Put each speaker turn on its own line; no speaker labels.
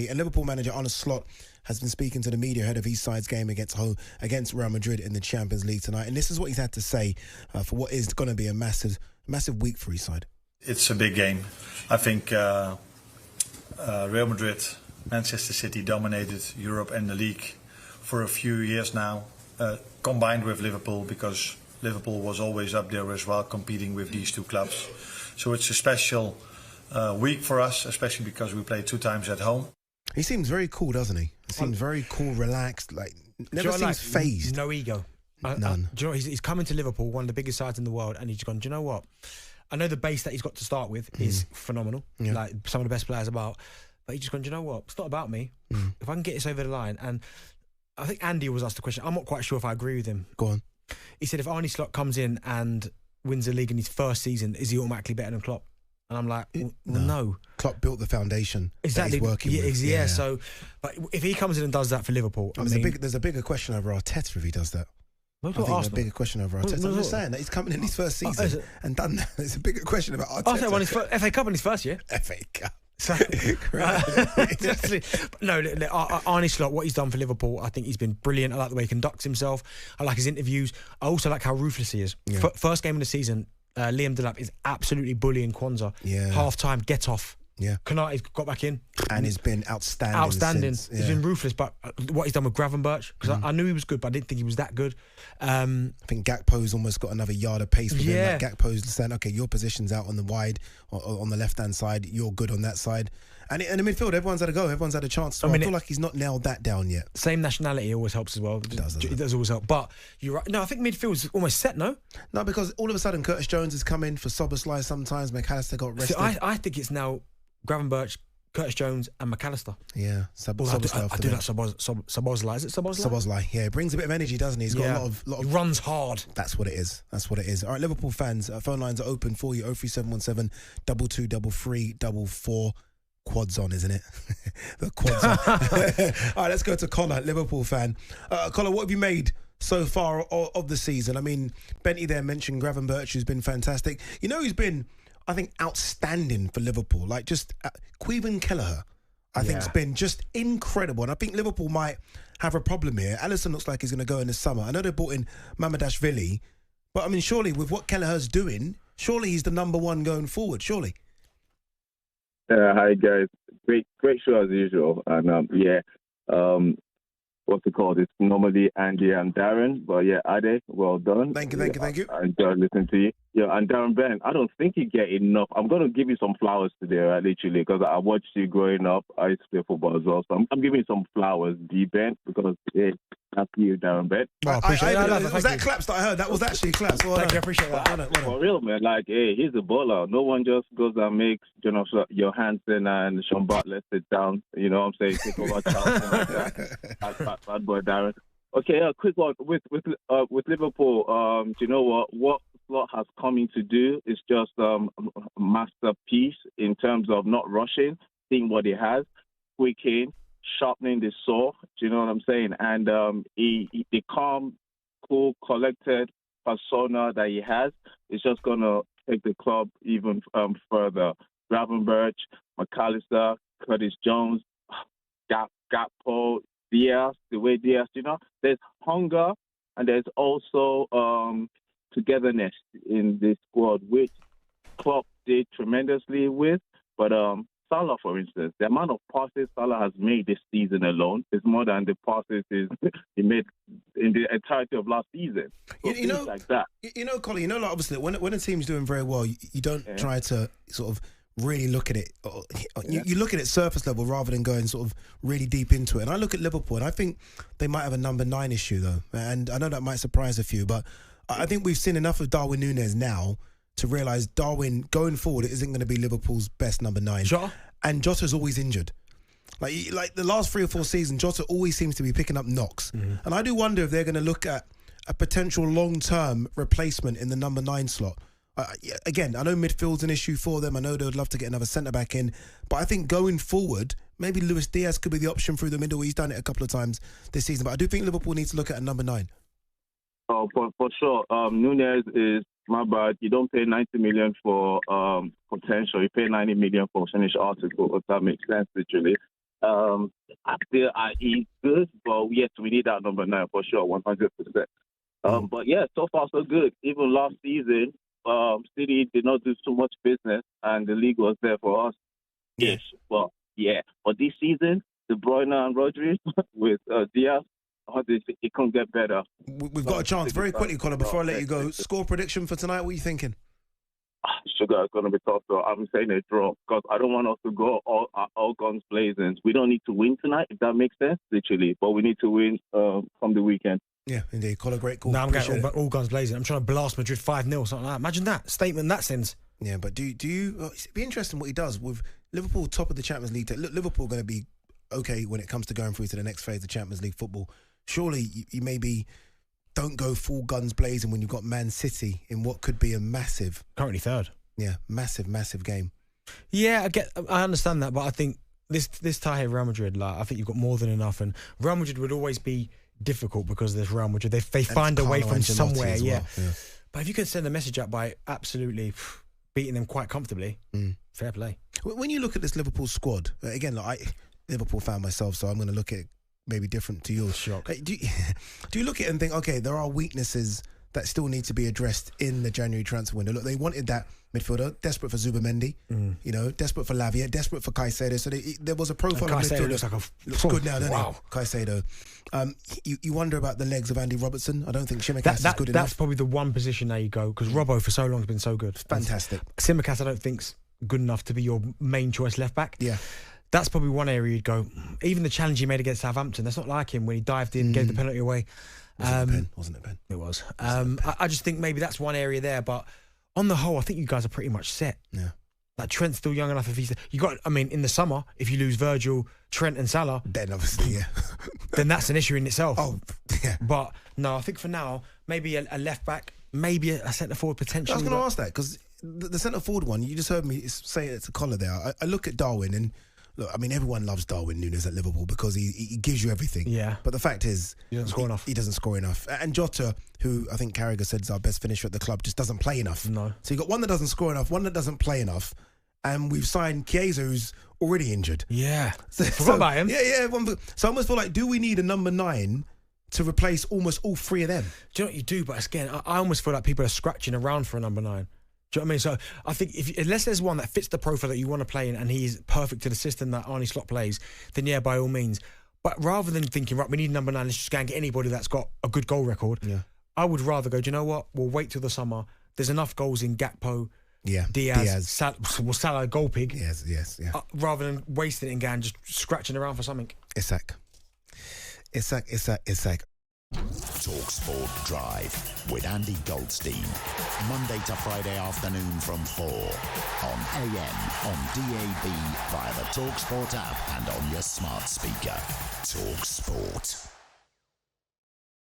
And Liverpool manager Arne Slot has been speaking to the media ahead of his side's game against Real Madrid in the Champions League tonight. And this is what he's had to say for what is going to be a massive week for his side.
It's a big game. I think Real Madrid, Manchester City dominated Europe and the league for a few years now, combined with Liverpool, because Liverpool was always up there as well, competing with these two clubs. So it's a special week for us, especially because we play 2 times at home.
He seems very cool, doesn't he? He seems very cool, relaxed, like never seems phased.
No ego.
None.
Do you know, he's coming to Liverpool, one of the biggest sides in the world, and he's gone, do you know what? I know the base that he's got to start with is phenomenal, like some of the best players about, but he's just gone, do you know what? It's not about me. If I can get this over the line, and I think Andy was asked the question, I'm not quite sure if I agree with him.
Go on.
He said if Arne Slot comes in and wins the league in his first season, is he automatically better than Klopp? And I'm like, no.
Klopp built the foundation
exactly.
that he's working with.
Yeah, so but if he comes in and does that for Liverpool...
There's a bigger question over Arteta if he does that. I think there's a bigger question over Arteta. I'm just saying that he's coming in his first season and done that. There's a bigger question about Arteta.
Arteta won his FA Cup in his first year.
FA Cup.
So, exactly. No, Arne Slot, what he's done for Liverpool, I think he's been brilliant. I like the way he conducts himself. I like his interviews. I also like how ruthless he is.
Yeah.
First game of the season, Liam Delap is absolutely bullying Kwanzaa.
Yeah.
Half time, get off.
Yeah.
Konate's got back in.
And he's been outstanding.
Since, He's been ruthless, but what he's done with Gravenberch, because I knew he was good, but I didn't think he was that good.
I think Gakpo's almost got another yard of pace with him. Like Gakpo's saying, okay, your position's out on the wide, or on the left-hand side, you're good on that side. And in the midfield, everyone's had a go, everyone's had a chance. I feel like he's not nailed that down yet.
Same nationality always helps as well. It does always help. But you're right. No, I think midfield's almost set, no?
No, because all of a sudden Curtis Jones has come in for Szoboszlai sometimes, McAllister got rested.
See, I think it's now Gravenberch, Curtis Jones and McAllister.
Yeah,
I do like Szoboszlai. Is it Szoboszlai?
Szoboszlai, yeah. It brings a bit of energy, doesn't he? He's got a lot of...
He runs hard.
That's what it is. All right, Liverpool fans, phone lines are open for you. 03717 223344. Quads on, isn't it? The quads on. All right, let's go to Connor, Liverpool fan. Connor, what have you made so far of the season? I mean, Benty there mentioned Gravenberch, who's been fantastic. You know who's been, I think, outstanding for Liverpool? Like just Queven Kelleher, I think, has been just incredible. And I think Liverpool might have a problem here. Alisson looks like he's going to go in the summer. I know they brought in Mamadashvili, but I mean, surely with what Kelleher's doing, surely he's the number one going forward, surely.
Hi guys, great show as usual, and what's it called? It's normally Andy and Darren, but yeah, Ade, well done.
Thank you.
I enjoyed listening to you. Yeah, and Darren Ben, I don't think you get enough. I'm going to give you some flowers today, right, literally, because I watched you growing up. I used to play football as well, so I'm giving you some flowers, D-Ben, because that's you, Darren Ben.
Oh, appreciate that. Was that claps that I heard? That was actually claps. Well,
thank you, I appreciate that.
For real, man. Like, hey, he's a bowler. No one just goes and makes Johansson and Sean Butler sit down. You know what I'm saying? Take over Charlton like that. Bad boy, Darren. Okay, quick one. With Liverpool, do you know what Slot has come in to do is just a masterpiece in terms of not rushing, seeing what he has, quick-in, sharpening the saw. Do you know what I'm saying? And the calm, cool, collected persona that he has is just going to take the club even further. Gravenberch, McAllister, Curtis Jones, Gakpo, Diaz, the way Diaz, there's hunger and there's also togetherness in this squad, which Klopp did tremendously with. But Salah, for instance, the amount of passes Salah has made this season alone is more than the passes he made in the entirety of last season. So like that.
Colin, like obviously when a team's doing very well, you don't try to sort of really look at it. You look at it surface level rather than going sort of really deep into it. And I look at Liverpool and I think they might have a number 9 issue though. And I know that might surprise a few, but I think we've seen enough of Darwin Núñez now to realise Darwin going forward isn't going to be Liverpool's best number 9. Jota? And Jota's always injured. Like the last 3 or 4 seasons, Jota always seems to be picking up knocks. And I do wonder if they're going to look at a potential long-term replacement in the number 9 slot. Again, I know midfield's an issue for them. I know they would love to get another centre-back in. But I think going forward, maybe Luis Diaz could be the option through the middle. He's done it a couple of times this season. But I do think Liverpool needs to look at a number 9.
Oh, for sure. Núñez is, my bad, you don't pay 90 million for potential. You pay 90 million for finished article, if that makes sense, literally. He's good, but yes, we need that number 9 for sure, 100%. But yeah, so far so good. Even last season, City did not do too much business, and the league was there for us. Ish. But yeah, for this season, De Bruyne and Rodri with Diaz, it can't get better.
We've got a chance very quickly, Colin. Before I let you go, score prediction for tonight. What are you thinking?
Sugar is going to be tough, so I'm saying a draw because I don't want us to go all guns blazing. We don't need to win tonight, if that makes sense, literally, but we need to win from the weekend.
Yeah, indeed. Colin, great call.
No, I'm going all guns blazing. I'm trying to blast Madrid 5-0, something like that. Imagine that statement in that sense.
Yeah, but do you? It'd be interesting what he does with Liverpool top of the Champions League. Look, Liverpool going to be okay when it comes to going through to the next phase of Champions League football. Surely you maybe don't go full guns blazing when you've got Man City in what could be a massive,
currently third.
Yeah, massive game.
Yeah, I understand that, but I think this tie here, Real Madrid, like I think you've got more than enough, and Real Madrid would always be difficult because there's Real Madrid. They find a way from somewhere, yeah. But if you could send a message out by absolutely beating them quite comfortably, fair play.
When you look at this Liverpool squad, again, like Liverpool fan myself, so I'm going to look at it maybe different to yours.
Shock.
Do you look at it and think, okay, there are weaknesses that still need to be addressed in the January transfer window? Look, they wanted that midfielder, desperate for Zubimendi, desperate for Lavia, desperate for Caicedo. So there was a profile of midfielder. Looks good now, doesn't it? Caicedo. You wonder about the legs of Andy Robertson. I don't think Tsimikas is good enough.
That's probably the one position there you go, because Robbo for so long has been so good.
Fantastic.
Tsimikas I don't think's good enough to be your main choice left back.
Yeah.
That's probably one area you'd go. Even the challenge he made against Southampton, that's not like him when he dived in, gave the penalty away.
Wasn't it, Ben?
It was. I just think maybe that's one area there, but on the whole, I think you guys are pretty much set.
Yeah.
Like Trent's still young enough. If he's, in the summer, if you lose Virgil, Trent, and Salah,
then obviously, yeah,
then that's an issue in itself.
Oh, yeah.
But no, I think for now, maybe a left back, maybe a centre forward potentially.
I was going to ask that because the centre forward one, you just heard me say it's a collar there. I look at Darwin and. Look, I mean, everyone loves Darwin Núñez at Liverpool because he gives you everything.
Yeah.
But the fact is,
he doesn't score enough.
He doesn't score enough. And Jota, who I think Carragher said is our best finisher at the club, just doesn't play enough.
No.
So you've got one that doesn't score enough, one that doesn't play enough, and we've signed Chiesa, who's already injured.
Yeah. Forgot about him.
Yeah. So I almost feel like, do we need a number 9 to replace almost all 3 of them?
Do you know what you do? But again, I almost feel like people are scratching around for a number 9. Do you know what I mean? So I think unless there's one that fits the profile that you want to play in and he's perfect to the system that Arne Slot plays, then yeah, by all means. But rather than thinking, right, we need number 9, let's just go and get anybody that's got a good goal record, I would rather go, do you know what? We'll wait till the summer. There's enough goals in Gakpo, Diaz. Salah, goal pig.
Yes.
Rather than wasting it and going just scratching around for something.
Isak.
talkSPORT Drive with Andy Goldstein. Monday to Friday afternoon from 4 on AM, on DAB, via the talkSPORT app and on your smart speaker. talkSPORT.